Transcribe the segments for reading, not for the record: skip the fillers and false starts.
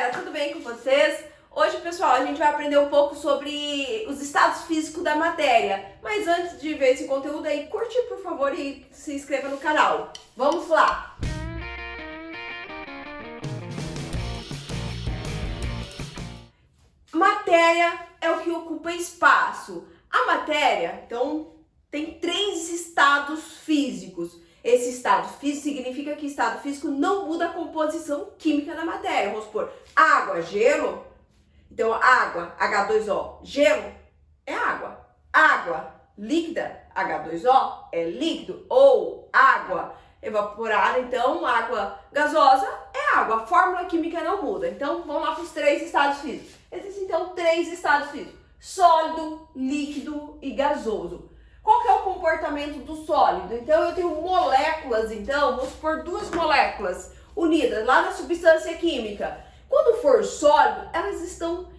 galera, tudo bem com vocês? Hoje, pessoal, a gente vai aprender um pouco sobre os estados físicos da matéria. Mas antes de ver esse conteúdo aí, curte por favor e se inscreva no canal. Vamos lá! Matéria é o que ocupa espaço. A matéria, então, tem 3 estados físicos. Esse estado físico significa que estado físico não muda a composição química da matéria. Vamos supor, água, gelo. Então, água, H2O, gelo é água. Água líquida, H2O, é líquido. Ou água evaporada, então, água gasosa é água. A fórmula química não muda. Então, vamos lá para os 3 estados físicos. Existem, então, 3 estados físicos. Sólido, líquido e gasoso. Qual que é o comportamento do sólido? Então, eu tenho moléculas, então, vamos supor 2 moléculas unidas lá na substância química. Quando for sólido, elas estão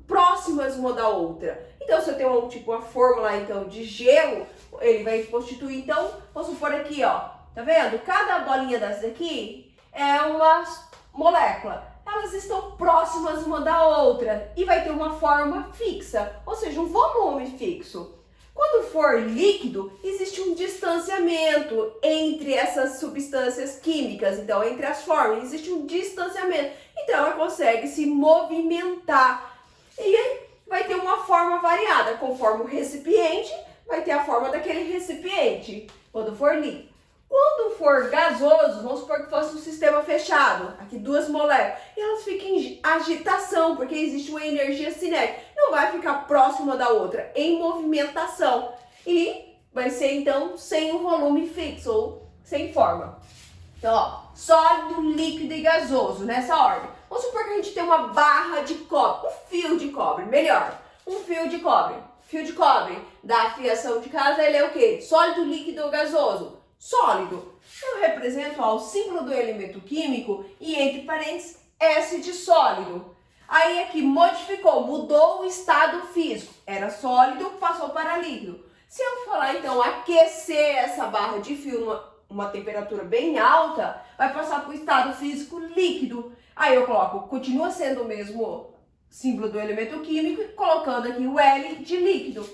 próximas uma da outra. Então, se eu tenho uma fórmula, então, de gelo, ele vai constituir, então, vamos supor aqui, ó, tá vendo? Cada bolinha dessas aqui é uma molécula. Elas estão próximas uma da outra e vai ter uma forma fixa, ou seja, um volume fixo. Quando for líquido, existe um distanciamento entre essas substâncias químicas, então entre as formas, existe um distanciamento. Então ela consegue se movimentar e vai ter uma forma variada, conforme o recipiente, vai ter a forma daquele recipiente, quando for líquido. Quando for gasoso, vamos supor que fosse um sistema fechado, aqui 2 moléculas, e elas ficam em agitação, porque existe uma energia cinética. Não vai ficar próxima da outra, em movimentação. E vai ser, então, sem um volume fixo, ou sem forma. Então, ó, sólido, líquido e gasoso, nessa ordem. Vamos supor que a gente tem uma barra de cobre, um fio de cobre, melhor, um fio de cobre. Fio de cobre da fiação de casa, ele é o quê? Sólido, líquido ou gasoso? Sólido. Eu represento ó, o símbolo do elemento químico e entre parênteses S de sólido. Aí aqui modificou, mudou o estado físico. Era sólido, passou para líquido. Se eu falar então aquecer essa barra de fio uma temperatura bem alta, vai passar para o estado físico líquido. Aí eu coloco, continua sendo o mesmo símbolo do elemento químico, colocando aqui o L de líquido.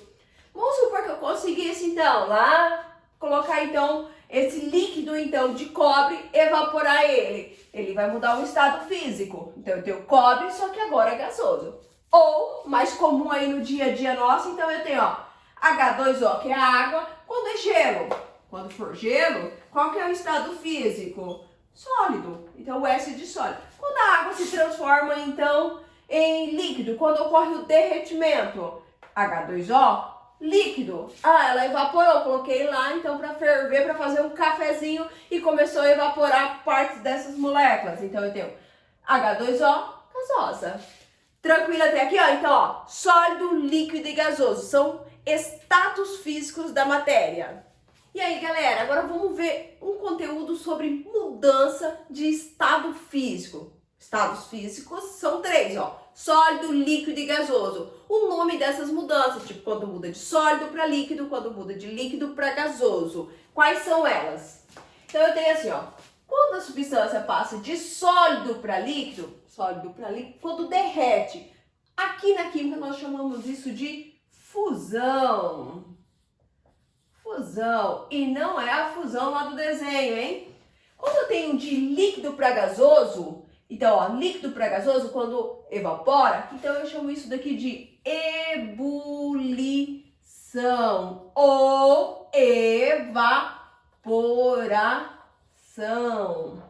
Vamos supor que eu conseguisse então lá colocar então esse líquido então de cobre, evaporar ele. Ele vai mudar o estado físico. Então eu tenho cobre, só que agora é gasoso. Ou, mais comum aí no dia a dia nosso, então eu tenho ó, H2O, que é a água, quando é gelo. Quando for gelo, qual que é o estado físico? Sólido. Então o S de sólido. Quando a água se transforma então em líquido, quando ocorre o derretimento, H2O, líquido. Ah, ela evaporou, coloquei lá então para ferver, para fazer um cafezinho e começou a evaporar partes dessas moléculas. Então eu tenho H2O, gasosa. Tranquilo até aqui, ó? Então, ó, sólido, líquido e gasoso são estados físicos da matéria. E aí, galera, agora vamos ver um conteúdo sobre mudança de estado físico. Estados físicos são 3, ó. Sólido, líquido e gasoso. O nome dessas mudanças, tipo quando muda de sólido para líquido, quando muda de líquido para gasoso. Quais são elas? Então eu tenho assim, ó. Quando a substância passa de sólido para líquido, quando derrete. Aqui na química nós chamamos isso de fusão. Fusão. E não é a fusão lá do desenho, hein? Quando eu tenho de líquido para gasoso, então, ó, líquido para gasoso, quando evapora, então eu chamo isso daqui de ebulição ou evaporação.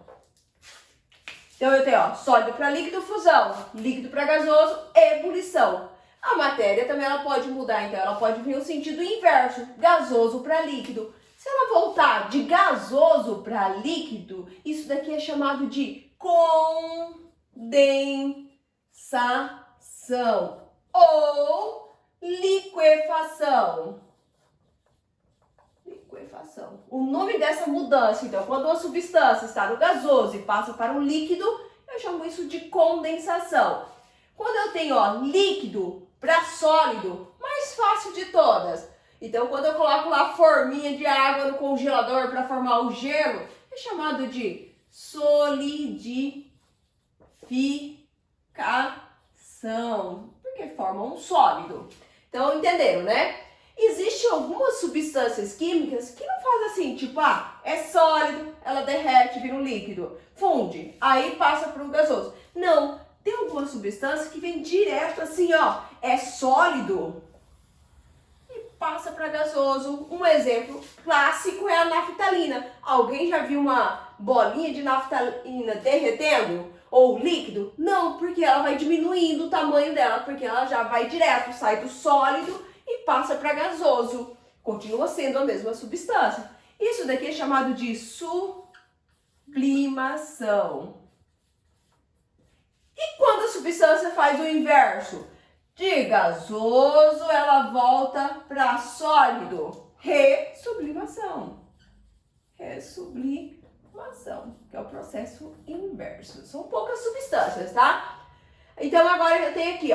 Então, eu tenho, ó, sólido para líquido, fusão, líquido para gasoso, ebulição. A matéria também ela pode mudar, então ela pode vir no sentido inverso, gasoso para líquido. Se ela voltar de gasoso para líquido, isso daqui é chamado de condensação ou liquefação. Liquefação. O nome dessa mudança, então, quando uma substância está no gasoso e passa para um líquido, eu chamo isso de condensação. Quando eu tenho, ó, líquido para sólido, mais fácil de todas. Então, quando eu coloco lá a forminha de água no congelador para formar o gelo, é chamado de solidificação. porque formam um sólido. Então, entenderam, né? Existem algumas substâncias químicas que não fazem assim, tipo, é sólido, ela derrete, vira um líquido, funde, aí passa para o gasoso. Não, tem algumas substâncias que vem direto assim, é sólido e passa para gasoso. Um exemplo clássico é a naftalina. Alguém já viu uma bolinha de naftalina derretendo? Ou líquido? Não, porque ela vai diminuindo o tamanho dela, porque ela já vai direto, sai do sólido e passa para gasoso. Continua sendo a mesma substância. Isso daqui é chamado de sublimação. E quando a substância faz o inverso? De gasoso, ela volta para sólido. Ressublimação. Ressublimação, que é o processo inverso. São poucas substâncias, tá? Então agora eu tenho aqui,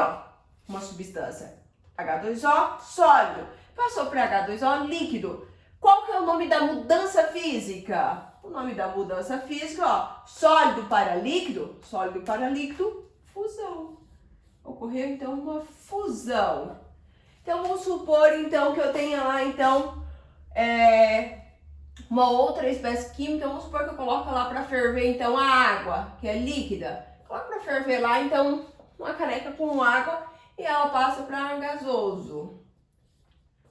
uma substância H2O sólido, passou para H2O líquido. Qual que é o nome da mudança física? O nome da mudança física, sólido para líquido, fusão. Ocorreu então uma fusão. Então vamos supor então que eu tenha lá então uma outra espécie química. Vamos supor que eu coloco lá para ferver então a água, que é líquida. Coloco para ferver lá então uma caneca com água e ela passa para gasoso.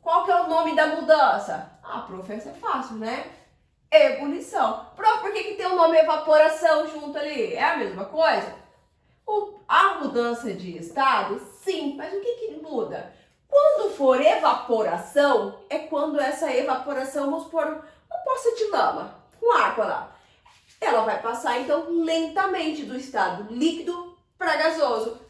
Qual que é o nome da mudança? Prof, essa é fácil, né? Ebulição. Prof, por que tem o nome evaporação junto ali? É a mesma coisa? A mudança de estado, sim, mas o que muda? Quando for evaporação, é quando essa evaporação, vamos supor, uma poça de lama com água lá. Ela vai passar, então, lentamente do estado líquido para gasoso.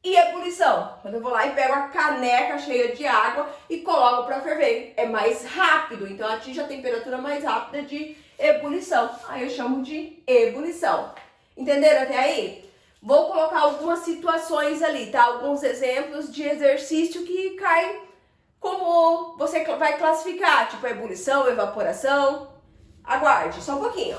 E ebulição? Quando eu vou lá e pego a caneca cheia de água e coloco para ferver. É mais rápido, então atinge a temperatura mais rápida de ebulição. Aí eu chamo de ebulição. Entenderam até aí? Vou colocar algumas situações ali, tá? Alguns exemplos de exercício que caem como você vai classificar, tipo ebulição, evaporação. Aguarde, só um pouquinho.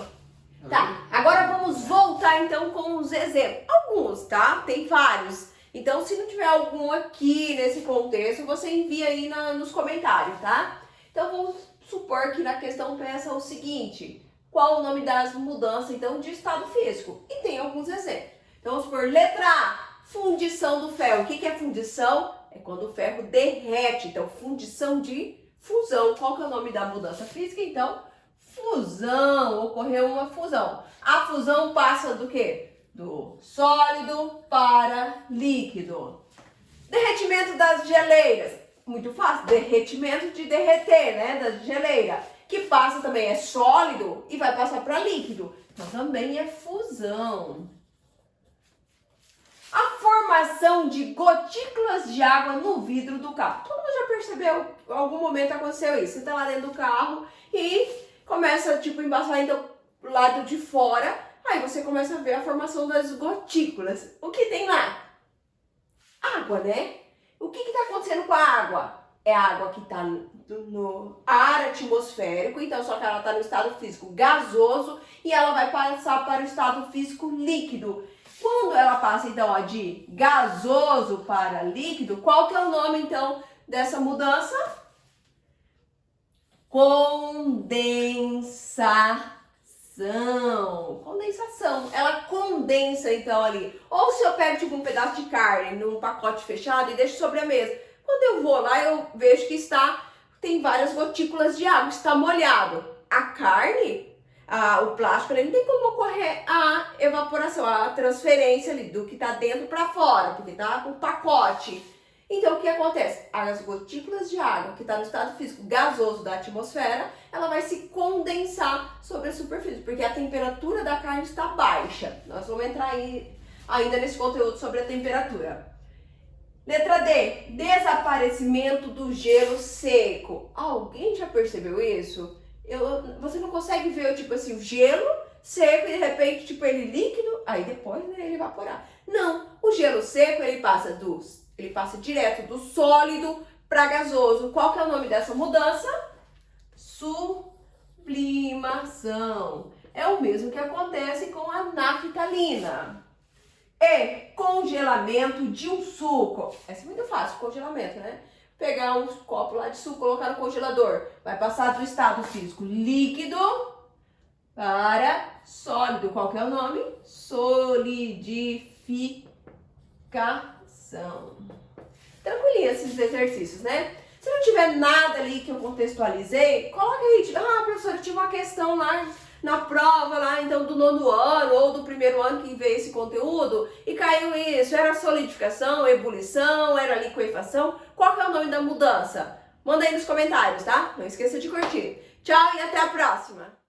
Tá, agora vamos voltar então com os exemplos. Alguns, tá? Tem vários. Então, se não tiver algum aqui nesse contexto, você envia aí nos comentários, tá? Então, vamos supor que na questão peça o seguinte: qual o nome das mudanças, então, de estado físico? E tem alguns exemplos. Então, vamos supor, letra A, fundição do ferro. O que é fundição? É quando o ferro derrete. Então, fundição de fusão. Qual que é o nome da mudança física? Então, fusão. Ocorreu uma fusão. A fusão passa do quê? Do sólido para líquido. Derretimento das geleiras. Muito fácil. Derretimento de derreter, né? Da geleira. Que passa também, é sólido e vai passar para líquido. Então, também é fusão. A formação de gotículas de água no vidro do carro. Todo mundo já percebeu, em algum momento aconteceu isso. Você está lá dentro do carro e começa, embaçar então pro lado de fora. Aí você começa a ver a formação das gotículas. O que tem lá? Água, né? O que está acontecendo com a água? É a água que está no ar atmosférico, então só que ela está no estado físico gasoso e ela vai passar para o estado físico líquido. Quando ela passa, então, de gasoso para líquido, qual que é o nome, então, dessa mudança? Condensação. Condensação. Ela condensa, então, ali. Ou se eu pego, um pedaço de carne num pacote fechado e deixo sobre a mesa. Quando eu vou lá, eu vejo que tem várias gotículas de água, está molhado. A carne... o plástico ele não tem como ocorrer a evaporação, a transferência ali do que está dentro para fora, porque tá com pacote. Então, o que acontece? As gotículas de água que está no estado físico gasoso da atmosfera, ela vai se condensar sobre a superfície, porque a temperatura da carne está baixa. Nós vamos entrar aí ainda nesse conteúdo sobre a temperatura. Letra D, desaparecimento do gelo seco. Alguém já percebeu isso? Você não consegue ver, o gelo seco e de repente, ele líquido, aí depois, né, ele evaporar. Não, o gelo seco, ele passa direto do sólido para gasoso. Qual que é o nome dessa mudança? Sublimação. É o mesmo que acontece com a naftalina. E congelamento de um suco. Essa é muito fácil, congelamento, né? Pegar um copo lá de suco, colocar no congelador. Vai passar do estado físico líquido para sólido. Qual que é o nome? Solidificação. Tranquilinho esses exercícios, né? Se não tiver nada ali que eu contextualizei, coloca aí. Professora, tive uma questão lá na prova lá, então, do 9º ano ou do 1º ano que veio esse conteúdo e caiu isso. Era solidificação, ebulição, era liquefação. Qual que é o nome da mudança? Manda aí nos comentários, tá? Não esqueça de curtir. Tchau e até a próxima!